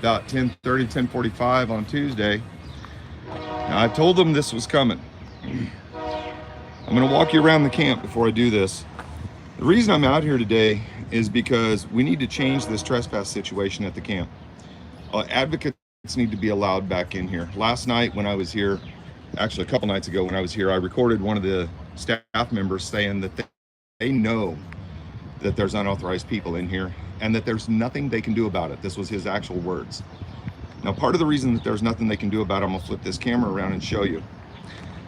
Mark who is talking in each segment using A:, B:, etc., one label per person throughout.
A: about 10:30, 10:45 on Tuesday. Now, I told them this was coming. I'm going to walk you around the camp before I do this. The reason I'm out here today is because we need to change this trespass situation at the camp. Advocates need to be allowed back in here. Last night when I was here, actually a couple nights ago when I was here, I recorded one of the staff members saying that they know that there's unauthorized people in here and that there's nothing they can do about it. This was his actual words. Now, part of the reason that there's nothing they can do about it, I'm gonna flip this camera around and show you.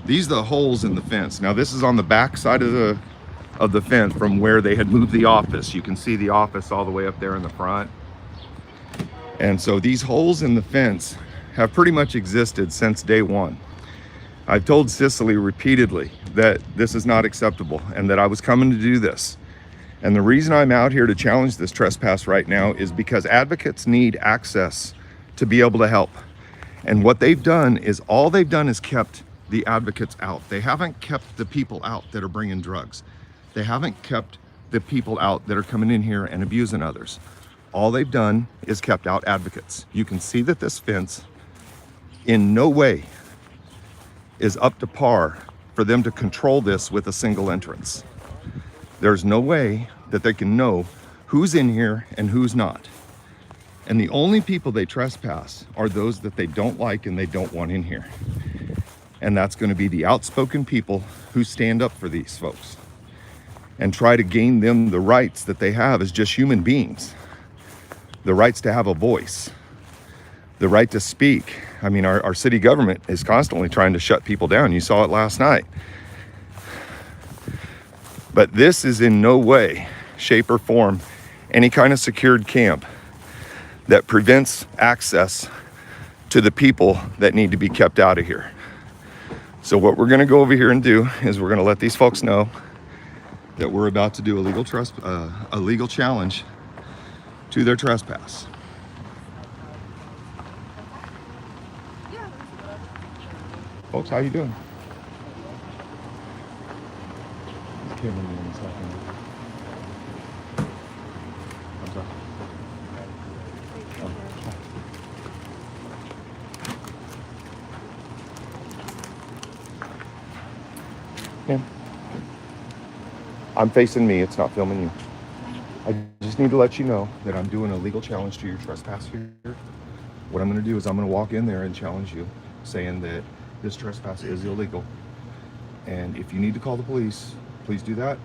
A: These are the holes in the fence. Now, this is on the back side of the fence from where they had moved the office. You can see the office all the way up there in the front. And so these holes in the fence have pretty much existed since day one. I've told Cicely repeatedly that this is not acceptable and that I was coming to do this. And the reason I'm out here to challenge this trespass right now is because advocates need access to be able to help. And what they've done is all they've done is kept the advocates out. They haven't kept the people out that are bringing drugs. They haven't kept the people out that are coming in here and abusing others. All they've done is kept out advocates. You can see that this fence in no way is up to par for them to control this with a single entrance. There's no way that they can know who's in here and who's not. And the only people they trespass are those that they don't like and they don't want in here. And that's going to be the outspoken people who stand up for these folks and try to gain them the rights that they have as just human beings. The rights to have a voice, the right to speak. I mean, our city government is constantly trying to shut people down. You saw it last night. But this is in no way, shape, or form any kind of secured camp that prevents access to the people that need to be kept out of here. So what we're gonna go over here and do is we're gonna let these folks know that we're about to do a legal challenge to their trespass. Folks, how you doing? I'm sorry. Yeah. I'm facing me, it's not filming you. I just need to let you know that I'm doing a legal challenge to your trespass here. What I'm gonna do is I'm gonna walk in there and challenge you, saying that this trespass is illegal. And if you need to call the police, please do that.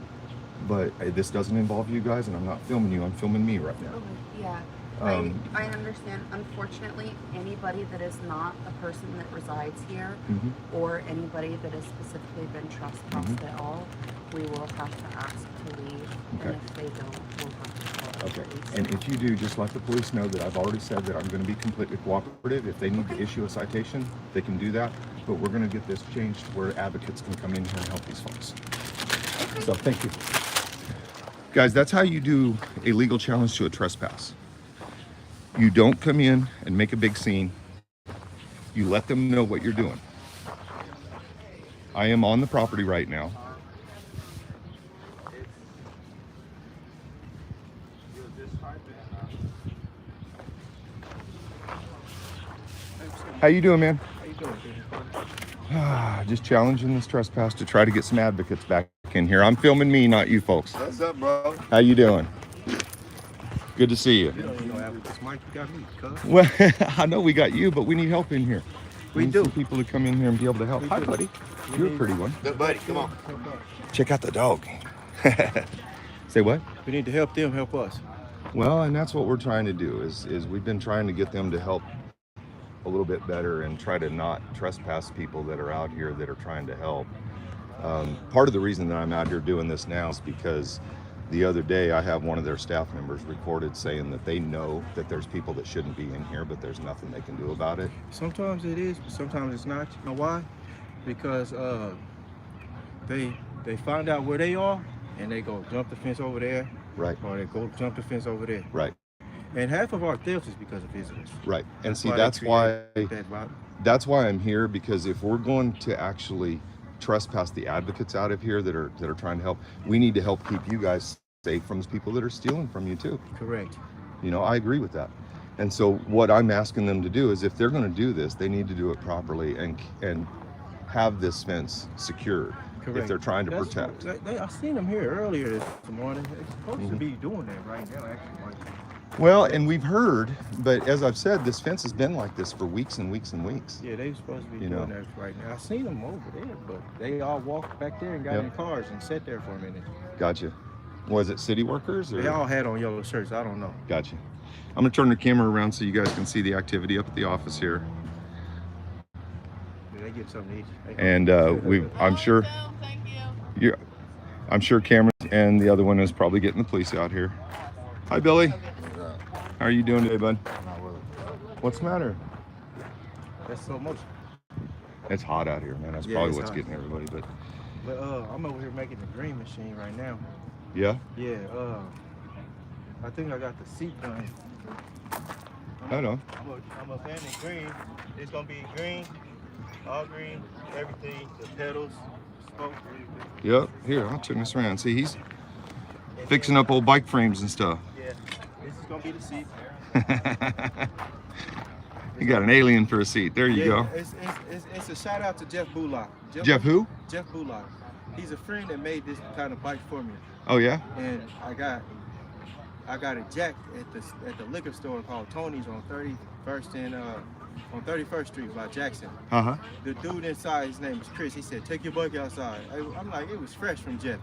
A: But this doesn't involve you guys, and I'm not filming you, I'm filming me right now.
B: Okay, yeah. I understand. Unfortunately, anybody that is not a person that resides here or anybody that has specifically been trespassed at all, we will have to ask to leave.
A: Okay.
B: And if they don't, we'll have to call the
A: Okay,
B: police.
A: and if you do, just let the police know that I've already said that I'm gonna be completely cooperative. If they need to issue a citation, they can do that. But we're gonna get this changed where advocates can come in here and help these folks.
B: Okay.
A: So thank you. Guys, that's how you do a legal challenge to a trespass. You don't come in and make a big scene. You let them know what you're doing. I am on the property right now. How you doing, man?
C: How you doing,
A: Just challenging this trespass to try to get some advocates back in here. I'm filming me, not you folks.
C: What's up, bro?
A: How you doing? Good to see you.
C: You don't even know advocates, Mike. You got me, cuz.
A: Well, I know we got you, but we need help in here.
C: We
A: need
C: do.
A: some people to come in here and be able to help.
C: We
A: Hi,
C: do.
A: buddy. You're a pretty one.
C: Good buddy, come on.
A: Check out the dog. Say what?
C: We need to help them help us.
A: Well, and that's what we're trying to do is we've been trying to get them to help a little bit better and try to not trespass people that are out here that are trying to help. Part of the reason that I'm out here doing this now is because the other day I have one of their staff members recorded saying that they know that there's people that shouldn't be in here, but there's nothing they can do about it.
C: Sometimes it is, but sometimes it's not. You know why? Because they find out where they are and they go jump the fence over there.
A: Right.
C: Or they go jump the fence over there.
A: Right.
C: And half of our thefts is because of visitors.
A: Right. And see,
C: they
A: that's why
C: create that vibe.
A: that's why I'm here, because if we're going to actually trespass the advocates out of here that are trying to help, we need to help keep you guys safe from those people that are stealing from you too.
C: Correct.
A: You know, I agree with that. And so what I'm asking them to do is, if they're going to do this, they need to do it properly and have this fence secured.
C: Correct.
A: If they're trying to protect.
C: I seen them here earlier this morning. They're supposed to be doing that right now, actually.
A: Well, and we've heard, but as I've said, this fence has been like this for weeks and weeks and weeks.
C: Yeah, they were supposed to be doing that right now. I seen them over there, but they all walked back there and got in cars and sat there for a minute.
A: Gotcha. Was it city workers? Or?
C: They all had on yellow shirts. I don't know.
A: Gotcha. I'm going to turn the camera around so you guys can see the activity up at the office here.
C: Yeah, they get something to eat.
A: And I'm sure Cameron and the other one is probably getting the police out here. Hi, Billy. How are you doing today, bud? What's the matter?
C: That's so much.
A: It's hot out here, man. That's probably what's getting everybody. But
C: I'm over here making the green machine right now.
A: Yeah?
C: Yeah. I think I got the seat done.
A: I know.
C: I'm a fan of green. It's gonna be green, all green, everything. The pedals, smoke, everything.
A: Yep. Here, I'll turn this around. See, he's fixing up old bike frames and stuff.
C: Yeah. This is gonna be the seat.
A: You got an alien for a seat. There you go.
C: It's a shout out to Jeff Bullock.
A: Jeff who?
C: Jeff Bullock. He's a friend that made this kind of bike for me.
A: Oh yeah.
C: And I got it jacked at the liquor store called Tony's on 31st and on 31st Street by Jackson. The dude inside, his name is Chris. He said, "Take your bike outside." I'm like, it was fresh from Jeff.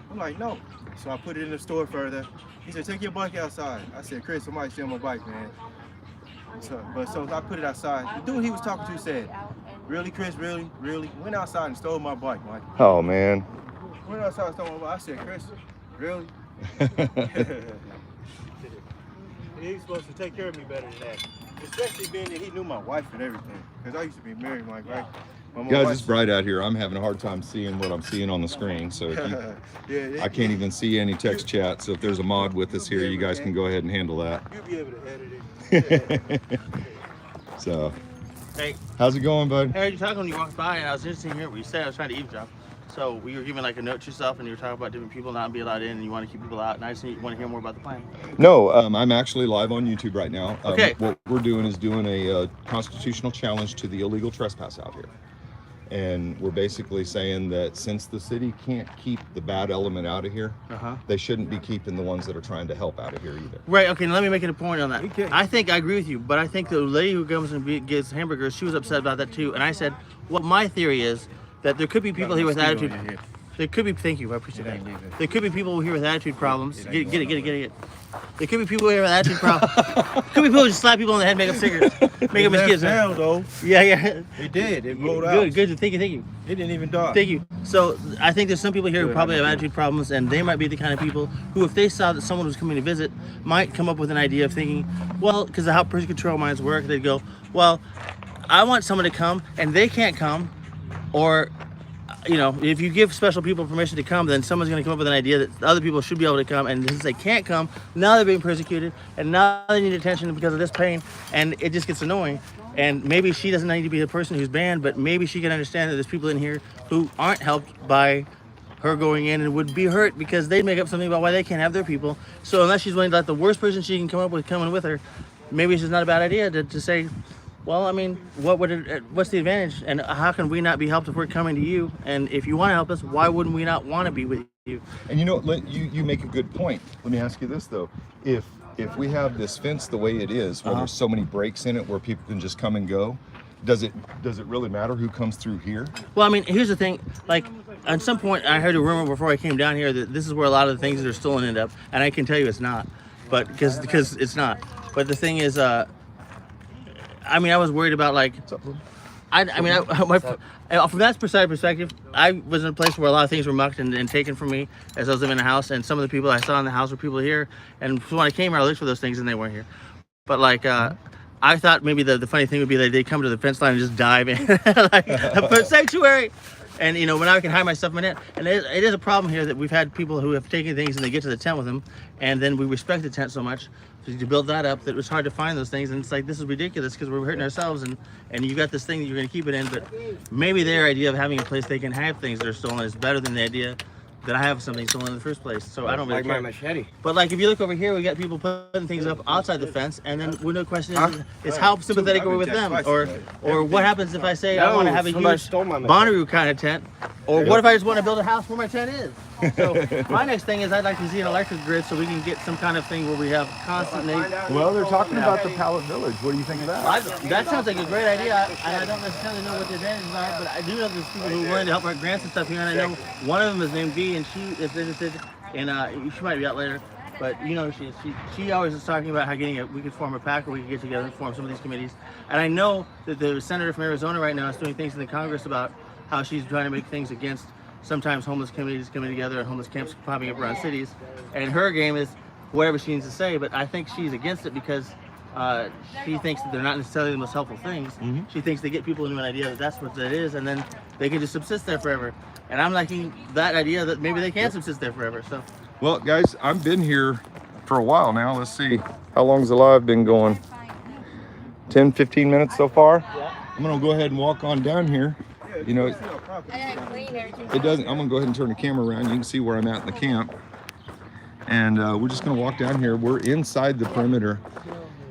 C: I'm like, no. So I put it in the store further. He said, "Take your bike outside." I said, "Chris, somebody steal my bike, man." So I put it outside. The dude he was talking to said, "Really, Chris? Really? Really?" Went outside and stole my bike, Mike.
A: Oh man.
C: Went outside and stole my bike. I said, "Chris, really?" He's supposed to take care of me better than that. Especially being that he knew my wife and everything. Because I used to be married, Mike, right?
A: Guys, it's bright out here. I'm having a hard time seeing what I'm seeing on the screen. So I can't even see any text chat. So if there's a mod with us here, you guys can go ahead and handle that.
C: You'll be able to edit it.
A: So,
D: hey,
A: how's it going, bud?
D: I heard you talking when you walked by, and I was interested to hear what you said. I was trying to eavesdrop. So we were giving like a note to yourself, and you were talking about different people not being allowed in, and you want to keep people out. And I just want to hear more about the plan.
A: No, I'm actually live on YouTube right now.
D: Okay.
A: What we're doing is doing a constitutional challenge to the illegal trespass out here. And we're basically saying that since the city can't keep the bad element out of here, they shouldn't be keeping the ones that are trying to help out of here either.
D: Right, okay, now let me make it a point on that. I think I agree with you, but I think the lady who comes and gets hamburgers, she was upset about that too. And I said, well, my theory is that there could be people here with attitude. There could be, thank you, I appreciate that. There could be people here with attitude problems. Get it. There could be people here with attitude problems. Could be people who just slap people in the head, make them cigarettes, make them as kids.
C: Though.
D: Yeah.
C: It did. It rolled out.
D: Good. Thank you.
C: It didn't even die.
D: Thank you. So I think there's some people here who probably have attitude problems, and they might be the kind of people who, if they saw that someone was coming to visit, might come up with an idea of thinking, well, because of how person control minds work, they'd go, well, I want someone to come, and they can't come, or if you give special people permission to come, then someone's going to come up with an idea that other people should be able to come, and since they can't come, now they're being persecuted, and now they need attention because of this pain, and it just gets annoying. And maybe she doesn't need to be the person who's banned, but maybe she can understand that there's people in here who aren't helped by her going in and would be hurt because they'd make up something about why they can't have their people. So unless she's willing to let the worst person she can come up with coming with her, maybe it's just not a bad idea to say, well, I mean, what's the advantage, and how can we not be helped if we're coming to you? And if you want to help us, why wouldn't we not want to be with you?
A: And you make a good point. Let me ask you this though: if we have this fence the way it is, where there's so many breaks in it, where people can just come and go, does it really matter who comes through here?
D: Well, I mean, here's the thing. Like, at some point, I heard a rumor before I came down here that this is where a lot of the things that are stolen end up, and I can tell you it's not, but because it's not. But the thing is, I mean, I was worried about like, from that perspective, I was in a place where a lot of things were mucked and taken from me as I was living in the house, and some of the people I saw in the house were people here, and when I came here, I looked for those things and they weren't here. But like, I thought maybe the funny thing would be that they'd come to the fence line and just dive in, like, for sanctuary. And when I can hide my stuff in it, and it is a problem here that we've had people who have taken things and they get to the tent with them, and then we respect the tent so much to build that up that it was hard to find those things, and it's like, this is ridiculous because we're hurting ourselves, and you got this thing that you're going to keep it in, but maybe their idea of having a place they can have things that are stolen is better than the idea that I have something stolen in the first place. So I don't really
E: Like my
D: care.
E: machete.
D: But like if you look over here, we got people putting things up outside the fence, and then the question is how sympathetic are we with them, or what happens if I say I want to have a huge Bonnaroo kind of tent, or what if I just want to build a house where my tent is? So my next thing is I'd like to see an electric grid so we can get some kind of thing where we have constant.
A: Well, they're talking about the Pallet Village. What do you think of that?
D: That sounds like a great idea. I don't necessarily know what the advantages are, but I do know there's people who are willing to help write grants and stuff here, and I know one of them is named V, and she is interested, and she might be out later. But you know, she always is talking about how we could form a pack, or we could get together and form some of these committees. And I know that the senator from Arizona right now is doing things in the Congress about how she's trying to make things against sometimes homeless committees coming together and homeless camps popping up around cities. And her game is whatever she needs to say, but I think she's against it because she thinks that they're not necessarily the most helpful things. She thinks they get people into an idea that that's what that is, and then they can just subsist there forever. And I'm liking that idea that maybe they can subsist there forever. So,
A: well, guys, I've been here for a while now. Let's see, how long's the live been going? 10, 15 minutes so far. I'm gonna go ahead and walk on down here. You know, it doesn't. I'm gonna go ahead and turn the camera around. You can see where I'm at in the camp, and we're just gonna walk down here. We're inside the perimeter,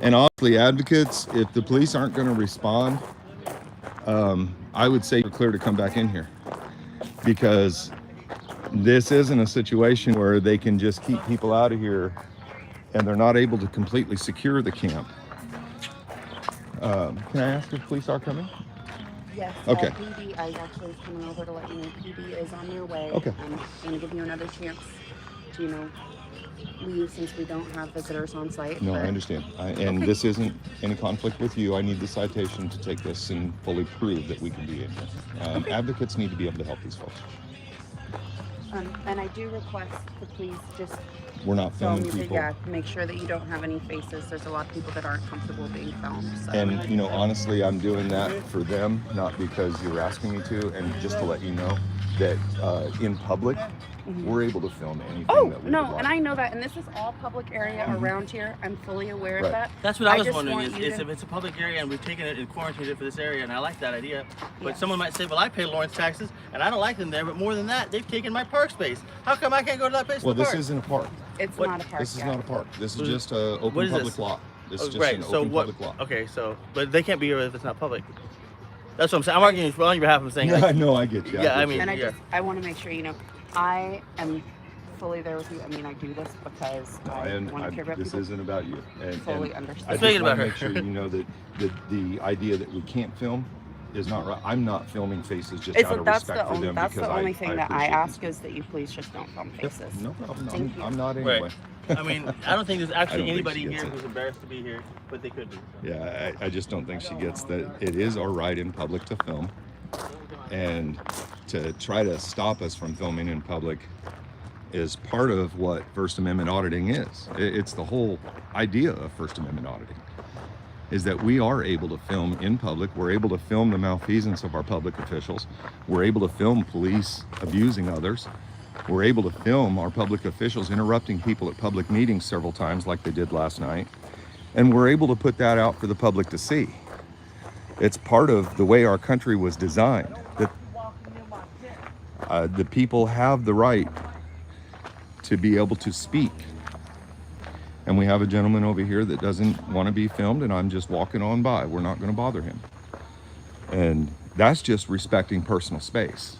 A: and honestly, advocates, if the police aren't gonna respond, I would say you're clear to come back in here, because this isn't a situation where they can just keep people out of here and they're not able to completely secure the camp. Can I ask if police are coming?
B: Yes.
A: Okay.
B: PD, I actually was coming over to let you know PD is on their way.
A: Okay.
B: I'm going to give you another chance to, leave since we don't have visitors on site.
A: No, I understand. And
B: Okay.
A: this isn't any conflict with you. I need the citation to take this and fully prove that we can be in here.
B: Okay.
A: Advocates need to be able to help these folks.
B: And I do request to please just
A: We're not
B: film
A: filming
B: music.
A: people.
B: Yeah, make sure that you don't have any faces. There's a lot of people that aren't comfortable being filmed. So.
A: And honestly, I'm doing that for them, not because you're asking me to, and just to let you know that in public, we're able to film anything that we would
B: no,
A: like.
B: and I know that, and this is all public area around here. I'm fully aware
A: Right.
B: of that.
D: that's what I was
B: just
D: wondering
B: want you
D: is
B: to-
D: if it's a public area and we've taken it and quarantined it for this area, and I like that idea. But
B: Yeah.
D: someone might say, well, I pay Lawrence taxes and I don't like them there, but more than that, they've taken my park space. How come I can't go to that place
A: Well,
D: for the
A: this
D: park?
A: isn't a park.
B: It's
D: What-
B: not a park.
A: This is
B: yet.
A: not a park. This is
D: What is-
A: just an
D: what
A: open
D: is
A: public
D: this?
A: lot. This is just
D: Right,
A: an
D: so
A: open
D: what?
A: public lot.
D: Okay, so but they can't be here if it's not public. That's what I'm saying. I'm arguing on your behalf. I'm saying,
A: Yeah,
D: like,
A: no, I get you.
D: Yeah, I
A: get
D: mean-
A: you.
B: And
D: Yeah.
B: I want to make sure I am fully there with you. I mean, I do this because I want to care about
A: this
B: people.
A: isn't about you. And
B: Fully
A: I
B: understand.
A: just
D: Speaking
A: want
D: about
A: to
D: her.
A: make sure you know that the idea that we can't film is not right. I'm not filming faces just out of
B: That's
A: respect
B: the
A: for them.
B: that's the
A: because
B: only thing that I
A: appreciate
B: ask
A: them.
B: is that you please just don't film
A: Yep,
B: faces.
A: no problem.
B: Thank you.
A: I'm not
D: Right.
A: anyway.
D: I mean, I don't think there's
A: I don't
D: actually
A: think
D: anybody
A: she gets
D: here
A: it.
D: who's embarrassed to be here, but they could be. So.
A: Yeah, I just don't think she gets that it is our right in public to film, and to try to stop us from filming in public is part of what First Amendment auditing is. It's the whole idea of First Amendment auditing, is that we are able to film in public. We're able to film the malfeasance of our public officials. We're able to film police abusing others. We're able to film our public officials interrupting people at public meetings several times like they did last night. And we're able to put that out for the public to see. It's part of the way our country was designed, that the people have the right to be able to speak. And we have a gentleman over here that doesn't want to be filmed, and I'm just walking on by. We're not going to bother him. And that's just respecting personal space.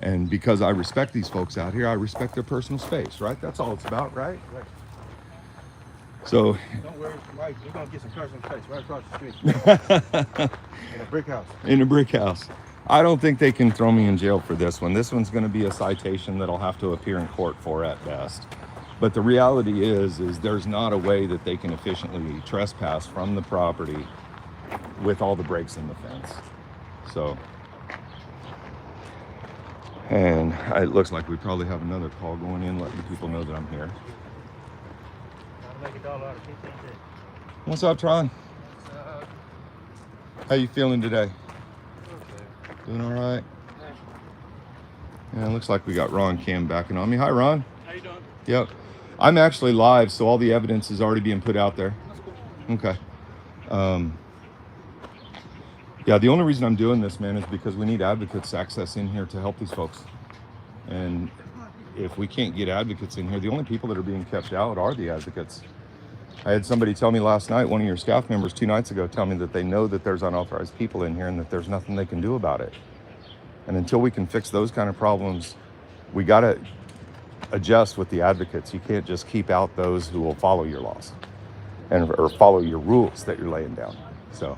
A: And because I respect these folks out here, I respect their personal space, right? That's all it's about, right? So,
C: Don't worry, Mike. You're gonna get some personal space right across the street in a brick house.
A: in a brick house. I don't think they can throw me in jail for this one. This one's going to be a citation that I'll have to appear in court for at best. But the reality is there's not a way that they can efficiently trespass from the property with all the breaks in the fence. So, and it looks like we probably have another call going in, letting people know that I'm here. What's up, Tron? How you feeling today? Doing all right? Yeah, it looks like we got Ron Cam backing on me. Hi, Ron.
F: How you doing?
A: Yep. I'm actually live, so all the evidence is already being put out there. Okay. Yeah, the only reason I'm doing this, man, is because we need advocates access in here to help these folks. And if we can't get advocates in here, the only people that are being kept out are the advocates. I had somebody tell me last night, one of your staff members 2 nights ago, tell me that they know that there's unauthorized people in here and that there's nothing they can do about it. And until we can fix those kind of problems, we got to adjust with the advocates. You can't just keep out those who will follow your laws or follow your rules that you're laying down. So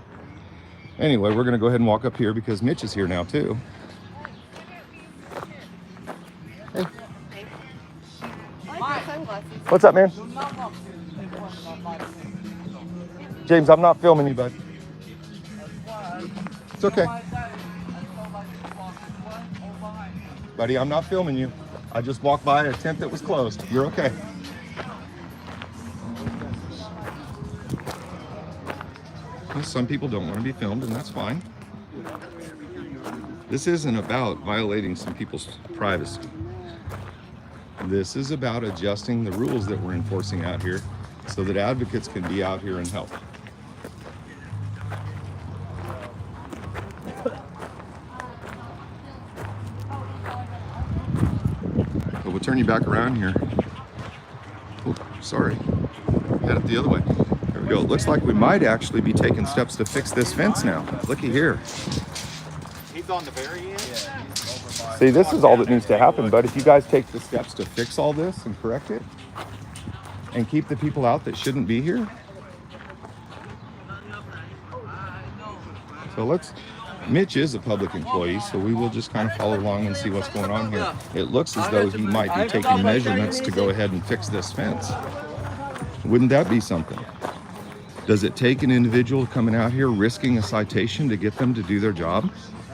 A: anyway, we're going to go ahead and walk up here because Mitch is here now too. Hey. What's up, man? James, I'm not filming you, bud. It's okay. Buddy, I'm not filming you. I just walked by a tent that was closed. You're okay. Well, some people don't want to be filmed, and that's fine. This isn't about violating some people's privacy. This is about adjusting the rules that we're enforcing out here so that advocates can be out here and help. So we'll turn you back around here. Oh, sorry. Had it the other way. There we go. It looks like we might actually be taking steps to fix this fence now. Looky here.
E: He's on the very end?
A: See, this is all that needs to happen, but if you guys take the steps to fix all this and correct it and keep the people out that shouldn't be here. So Mitch is a public employee, so we will just kind of follow along and see what's going on here. It looks as though he might be taking measurements to go ahead and fix this fence. Wouldn't that be something? Does it take an individual coming out here risking a citation to get them to do their job?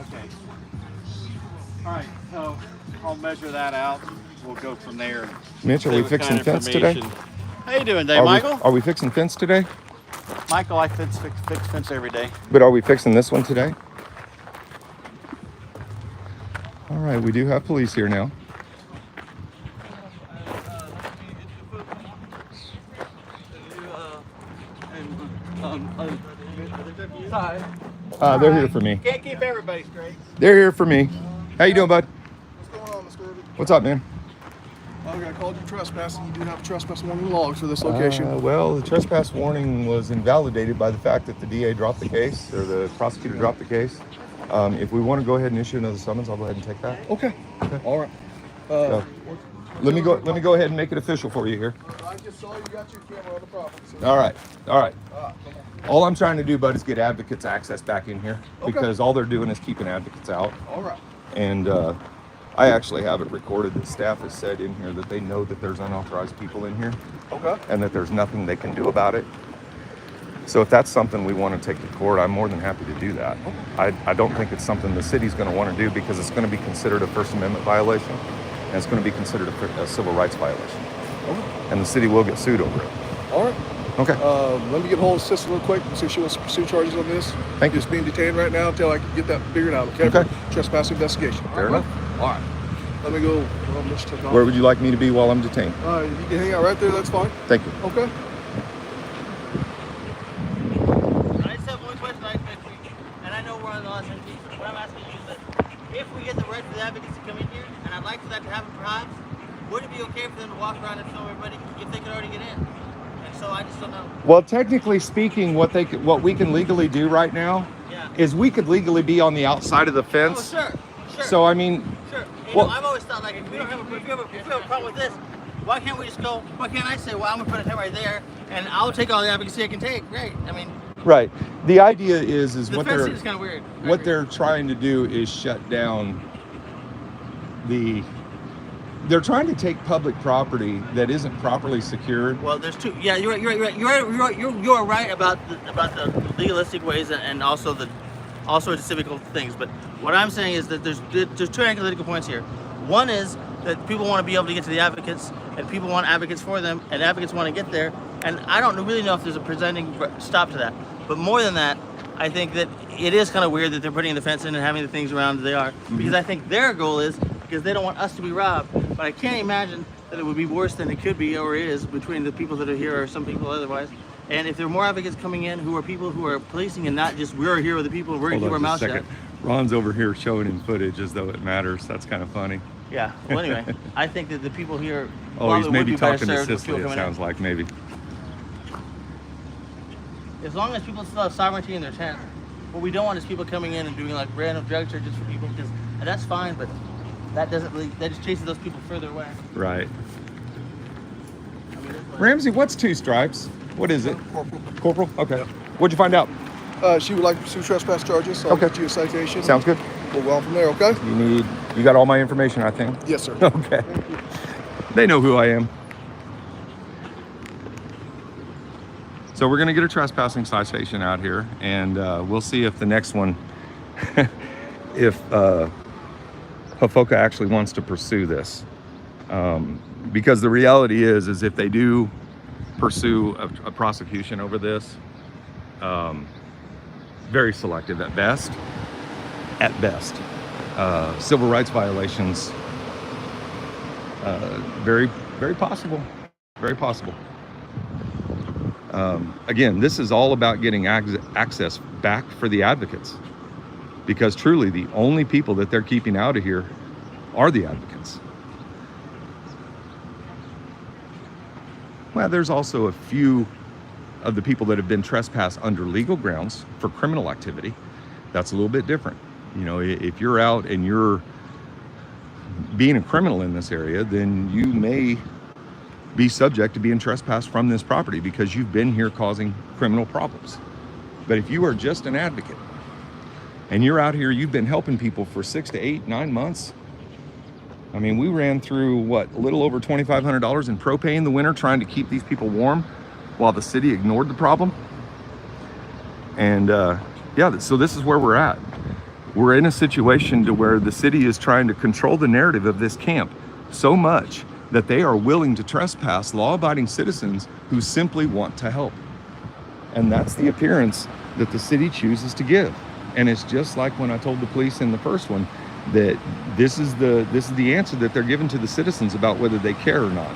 E: Okay. All right, so I'll measure that out. We'll go from there.
A: Mitch, are we fixing fence today?
E: How you doing today, Michael?
A: Are we fixing fence today?
E: Michael, I fix fence every day.
A: But are we fixing this one today? All right, we do have police here now. They're here for me.
E: Can't keep everybody straight.
A: They're here for me. How you doing, bud?
F: What's going on, Mr. Irby?
A: What's up, man?
F: I called you trespassing. You do have a trespass warning logs for this location.
A: Well, the trespass warning was invalidated by the fact that the DA dropped the case, or the prosecutor dropped the case. If we want to go ahead and issue another summons, I'll go ahead and take that.
F: Okay. All right.
A: Let me go ahead and make it official for you here.
F: I just saw you got your camera on the property. So
A: All right.
F: come on.
A: All I'm trying to do, bud, is get advocates access back in here
F: Okay.
A: because all they're doing is keeping advocates out.
F: All right.
A: And I actually have it recorded that staff has said in here that they know that there's unauthorized people in here
F: Okay.
A: and that there's nothing they can do about it. So if that's something we want to take to court, I'm more than happy to do that. I don't think it's something the city's going to want to do because it's going to be considered a First Amendment violation and it's going to be considered a civil rights violation.
F: Okay.
A: And the city will get sued over it.
F: All right.
A: Okay.
F: Let me get hold of Sister real quick and see if she wants to pursue charges on this.
A: Thank you.
F: Just being detained right now until I can get that figured out. Okay.
A: Okay.
F: Trespass investigation.
A: Fair enough.
F: All right. Let me go. Let's take off.
A: Where would you like me to be while I'm detained?
F: You can hang out right there. That's fine.
A: Thank you.
F: Okay.
D: I just have one question I expect you, and I know we're on the last one, but what I'm asking you is that if we get the right for the advocates to come in here, and I'd like for that to happen perhaps, would it be okay for them to walk around and film everybody if they could already get in? And so I just don't know.
A: Well, technically speaking, what we can legally do right now is we could legally be on the outside of the fence.
D: Oh, sure.
A: So I mean,
D: Sure.
A: Well-
D: I've always thought like if we have a problem with this, why can't we just go? Why can't I say, well, I'm gonna put a tent right there, and I'll take all the advocacy I can take? Great. I mean,
A: right. The idea is
D: the
A: what
D: fencing is kind of weird.
A: what they're trying to do is shut down they're trying to take public property that isn't properly secured.
D: Well, there's two. Yeah, you're right. You're right about the legalistic ways and also the civic things. But what I'm saying is that there's two analytical points here. One is that people want to be able to get to the advocates, and people want advocates for them, and advocates want to get there. And I don't really know if there's a presenting stop to that. But more than that, I think that it is kind of weird that they're putting the fence in and having the things around that they are, because I think their goal is because they don't want us to be robbed. But I can't imagine that it would be worse than it could be or is between the people that are here or some people otherwise. And if there are more advocates coming in who are people who are policing and not just we're here with the people, we're going to keep our mouth shut.
A: Ron's over here showing him footage as though it matters. That's kind of funny.
D: Yeah. Well, anyway, I think that the people here.
A: Oh,
D: probably
A: he's
D: would
A: maybe
D: be better
A: talking to
D: served with
A: Cicely,
D: people
A: it
D: coming in.
A: sounds like, maybe.
D: As long as people still have sovereignty in their tent, what we don't want is people coming in and doing like random drug searches for people, because and that's fine, but that doesn't really, that just chases those people further away.
A: Right.
D: I mean, it's like,
A: Ramsey, what's 2 stripes? What is it?
F: Corporal.
A: Corporal? Okay. What'd you find out?
F: She would like to pursue trespass charges, so I'll
A: Okay.
F: get you a citation.
A: Sounds good.
F: We'll go on from there, okay?
A: You got all my information, I think?
F: Yes, sir.
A: Okay. They know who I am. So we're gonna get a trespassing citation out here, and we'll see if the next one, if Hofoka actually wants to pursue this. Because the reality is if they do pursue a prosecution over this, very selective at best. At best. Civil rights violations, very, very possible. Very possible. Again, this is all about getting access back for the advocates, because truly the only people that they're keeping out of here are the advocates. Well, there's also a few of the people that have been trespassed under legal grounds for criminal activity. That's a little bit different. You know, if you're out and you're being a criminal in this area, then you may be subject to being trespassed from this property because you've been here causing criminal problems. But if you are just an advocate and you're out here, you've been helping people for 6 to 8, 9 months. I mean, we ran through what, a little over $2,500 in propane in the winter trying to keep these people warm while the city ignored the problem. And yeah, so this is where we're at. We're in a situation to where the city is trying to control the narrative of this camp so much that they are willing to trespass law-abiding citizens who simply want to help. And that's the appearance that the city chooses to give. And it's just like when I told the police in the first one that this is the answer that they're giving to the citizens about whether they care or not,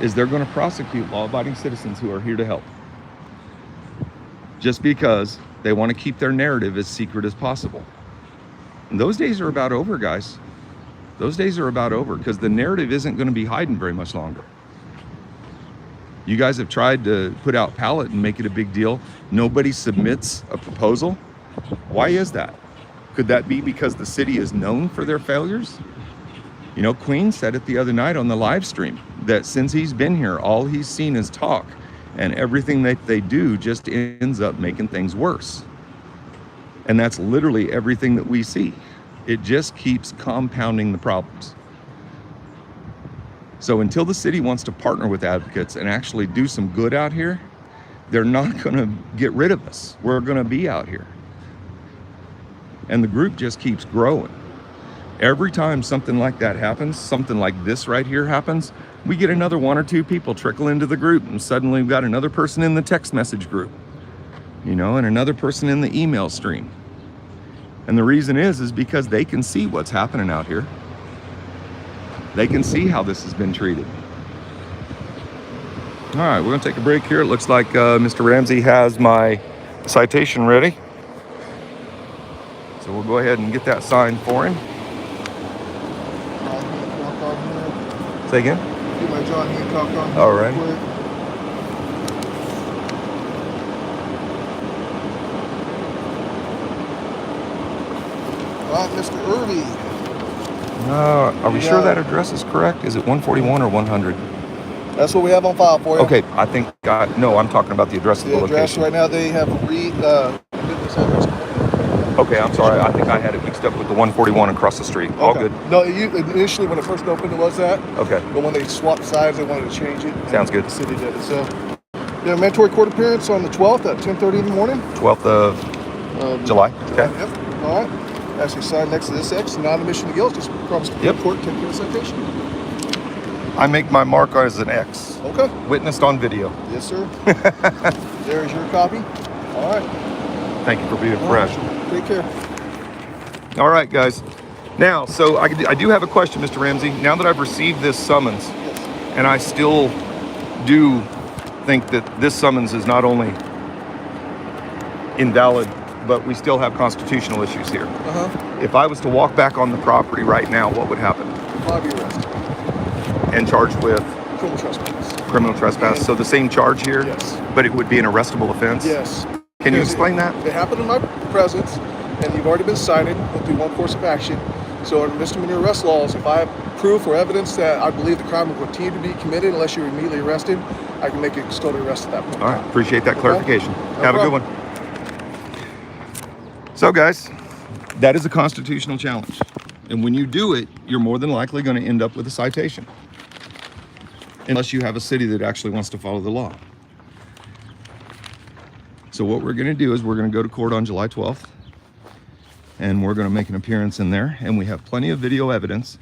A: is they're going to prosecute law-abiding citizens who are here to help. Just because they want to keep their narrative as secret as possible. And those days are about over, guys. Those days are about over, because the narrative isn't going to be hiding very much longer. You guys have tried to put out pallet and make it a big deal. Nobody submits a proposal. Why is that? Could that be because the city is known for their failures? You know, Queen said it the other night on the live stream that since he's been here, all he's seen is talk, and everything that they do just ends up making things worse. And that's literally everything that we see. It just keeps compounding the problems. So until the city wants to partner with advocates and actually do some good out here, they're not going to get rid of us. We're going to be out here. And the group just keeps growing. Every time something like that happens, something like this right here happens, we get another 1 or 2 people trickle into the group, and suddenly we've got another person in the text message group, you know, and another person in the email stream. And the reason is because they can see what's happening out here. They can see how this has been treated. All right, we're gonna take a break here. It looks like Mr. Ramsey has my citation ready. So we'll go ahead and get that signed for him. Say again?
F: Get my John Hancock on.
A: All right.
F: Quick. All right, Mr. Irby.
A: Are we sure that address is correct? Is it 141 or 100?
F: That's what we have on file for you.
A: Okay, I think, no, I'm talking about the address of the
F: The address
A: location.
F: right now, they have this address.
A: Okay, I'm sorry. I think I had it mixed up with the 141 across the street. All good.
F: No, initially when it first opened, it was that.
A: Okay,
F: But when they swapped sides, they wanted to change it.
A: Sounds good.
F: The city did it. So, yeah, mandatory court appearance on the 12th at 10:30 in the morning.
A: 12th of July. Okay.
F: Yep. All right. Actually, sign next to this X. Non-admission to guilt. Just promise to
A: Yep.
F: court, take care of citation.
A: I make my mark as an X.
F: Okay.
A: Witnessed on video.
F: Yes, sir. There's your copy. All right.
A: Thank you for being
F: All right.
A: fresh.
F: Take care.
A: All right, guys. Now, so I do have a question, Mr. Ramsey. Now that I've received this summons,
F: Yes.
A: and I still do think that this summons is not only invalid, but we still have constitutional issues here.
F: Uh-huh.
A: If I was to walk back on the property right now, what would happen?
F: I'll be arrested.
A: And charged with
F: Criminal trespass.
A: criminal trespass. So the same charge here,
F: Yes.
A: but it would be an arrestable offense?
F: Yes.
A: Can you
F: Because
A: explain that?
F: It happened in my presence, and you've already been cited through one course of action. So under misdemeanor arrest laws, if I have proof or evidence that I believe the crime will continue to be committed unless you're immediately arrested, I can make a custodial arrest at that point.
A: All right, appreciate that clarification.
F: No
A: Have
F: problem.
A: a good one. So guys, that is a constitutional challenge. And when you do it, you're more than likely going to end up with a citation. Unless you have a city that actually wants to follow the law. So what we're going to do is we're going to go to court on July 12th. And we're going to make an appearance in there. And we have plenty of video evidence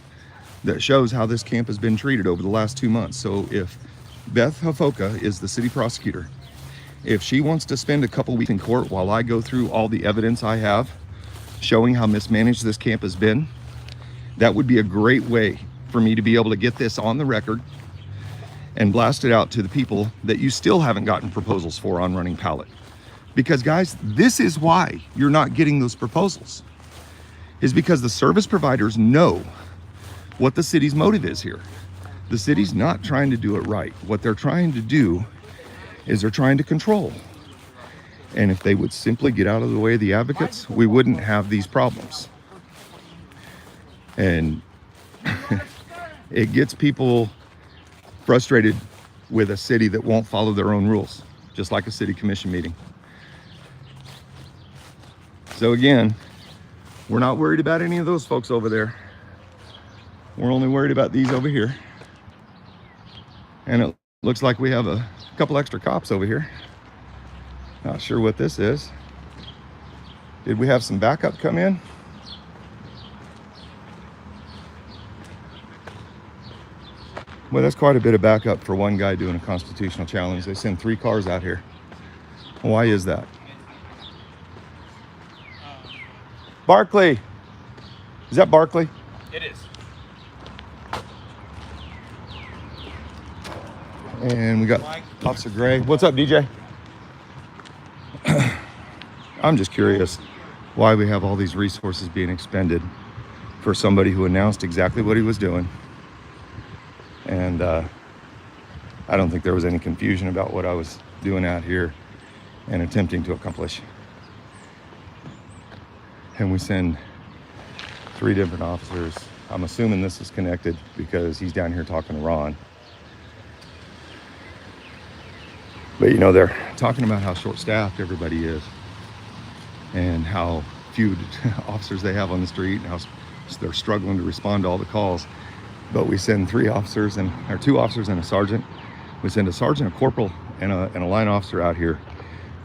A: that shows how this camp has been treated over the last 2 months. So if Beth Hafoka is the city prosecutor, if she wants to spend a couple weeks in court while I go through all the evidence I have showing how mismanaged this camp has been, that would be a great way for me to be able to get this on the record and blast it out to the people that you still haven't gotten proposals for on running pallet. Because guys, this is why you're not getting those proposals, is because the service providers know what the city's motive is here. The city's not trying to do it right. What they're trying to do is they're trying to control. And if they would simply get out of the way of the advocates, we wouldn't have these problems. And it gets people frustrated with a city that won't follow their own rules, just like a city commission meeting. So again, we're not worried about any of those folks over there. We're only worried about these over here. And it looks like we have a couple extra cops over here. Not sure what this is. Did we have some backup come in? Well, that's quite a bit of backup for one guy doing a constitutional challenge. They send 3 cars out here. Why is that? Barkley. Is that Barkley?
E: It is.
A: And we got Officer Gray. What's up, DJ? I'm just curious why we have all these resources being expended for somebody who announced exactly what he was doing. And I don't think there was any confusion about what I was doing out here and attempting to accomplish. And we send 3 different officers. I'm assuming this is connected because he's down here talking to Ron. But you know, they're talking about how short-staffed everybody is and how few officers they have on the street and how they're struggling to respond to all the calls. But we send 3 officers or 2 officers and a sergeant. We send a sergeant, a corporal, and a line officer out here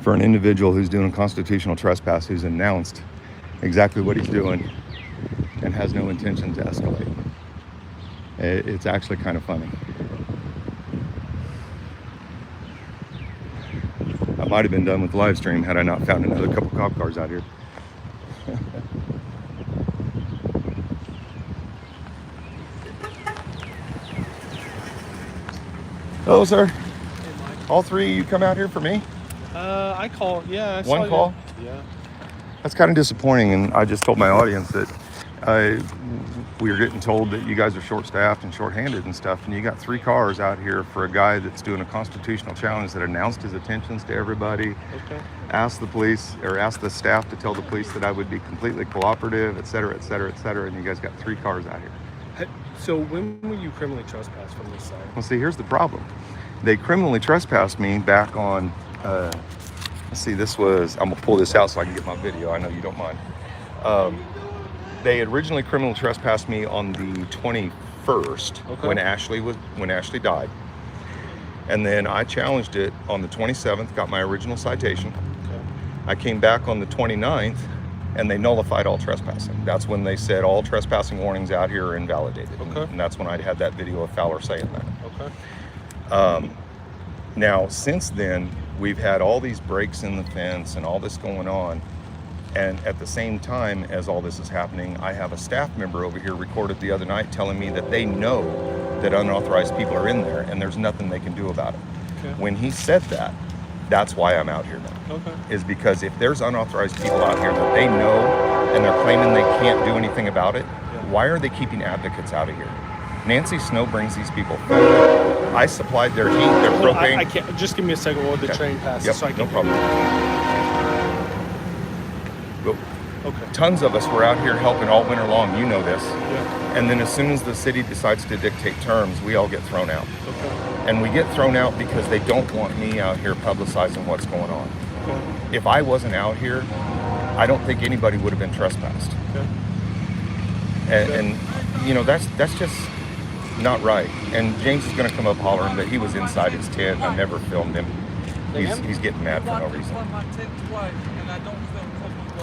A: for an individual who's doing a constitutional trespass, who's announced exactly what he's doing and has no intention to escalate. It's actually kind of funny. I might have been done with the live stream had I not found another couple cop cars out here. Hello, sir. All 3 of you come out here for me?
G: I call. Yeah. I
A: One
G: saw
A: call?
G: You. Yeah.
A: That's kind of disappointing, and I just told my audience that we were getting told that you guys are short-staffed and short-handed and stuff, and you got 3 cars out here for a guy that's doing a constitutional challenge that announced his intentions to everybody,
G: Okay.
A: asked the police, or asked the staff to tell the police that I would be completely cooperative, et cetera, et cetera, et cetera, and you guys got 3 cars out here.
G: So when were you criminally trespassed from this side?
A: Well, see, here's the problem. They criminally trespassed me back on, let's see, this was, I'm gonna pull this out so I can get my video. I know you don't mind. They had originally criminal trespassed me on the 21st,
G: Okay.
A: when Ashley died. And then I challenged it on the 27th, got my original citation.
G: Okay.
A: I came back on the 29th and they nullified all trespassing. That's when they said all trespassing warnings out here are invalidated.
G: Okay.
A: And that's when I had that video of Fowler saying that.
G: Okay.
A: Now, since then, we've had all these breaks in the fence and all this going on. And at the same time as all this is happening, I have a staff member over here recorded the other night telling me that they know that unauthorized people are in there and there's nothing they can do about it.
G: Okay.
A: When he said that, that's why I'm out here now.
G: Okay.
A: Is because if there's unauthorized people out here that they know and they're claiming they can't do anything about it,
G: Yeah.
A: why are they keeping advocates out of here? Nancy Snow brings these people food. I supplied their heat, their
G: Hold on,
A: propane.
G: I can't. Just give me a second while the
A: Okay.
G: train passes,
A: Yep,
G: so I can.
A: no problem. Go.
G: Okay.
A: Tons of us were out here helping all winter long. You know this.
G: Yeah.
A: And then as soon as the city decides to dictate terms, we all get thrown out.
G: Okay.
A: And we get thrown out because they don't want me out here publicizing what's going on.
G: Okay.
A: If I wasn't out here, I don't think anybody would have been trespassed.
G: Okay.
A: And you know, that's just not right. And James is going to come up hollering that he was inside his tent. I never filmed him. He's getting mad for no reason.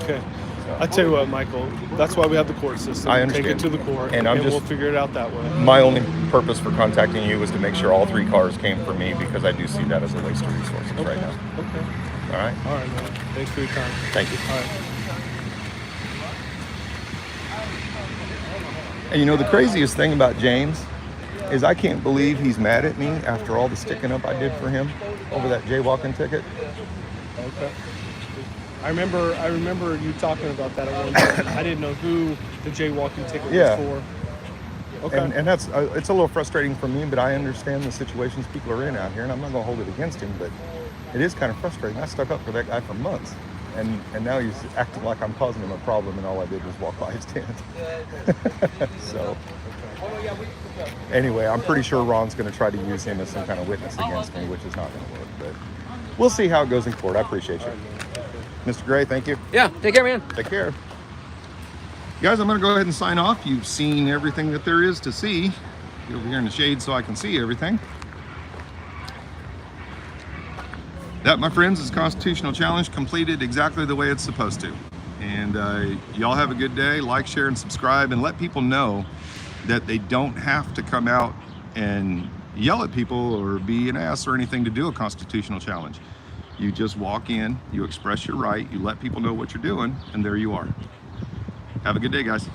G: Okay. I tell you what, Michael, that's why we have the court system.
A: I understand.
G: Take it to the court,
A: And
G: and
A: I'm
G: we'll
A: just-
G: figure it out that way.
A: My only purpose for contacting you was to make sure all 3 cars came for me, because I do see that as a waste of resources right now.
G: Okay.
A: All right?
G: All right, man. Thanks for your time.
A: Thank you.
G: All right.
A: And you know, the craziest thing about James is I can't believe he's mad at me after all the sticking up I did for him over that jaywalking ticket.
G: Okay. I remember you talking about that at one time. I didn't know who the jaywalking ticket
A: Yeah.
G: was for. Okay.
A: And that's it's a little frustrating for me, but I understand the situations people are in out here, and I'm not going to hold it against him, but it is kind of frustrating. I stuck up for that guy for months, and now he's acting like I'm causing him a problem, and all I did was walk by his tent. So anyway, I'm pretty sure Ron's going to try to use him as some kind of witness against me, which is not going to work, but we'll see how it goes in court. I appreciate you. Mr. Gray, thank you.
H: Yeah, take care, man.
A: Take care. Guys, I'm going to go ahead and sign off. You've seen everything that there is to see. Get over here in the shade so I can see everything. That, my friends, is Constitutional Challenge completed exactly the way it's supposed to. And y'all have a good day. Like, share, and subscribe, and let people know that they don't have to come out and yell at people or be an ass or anything to do a Constitutional Challenge. You just walk in, you express your right, you let people know what you're doing, and there you are. Have a good day, guys.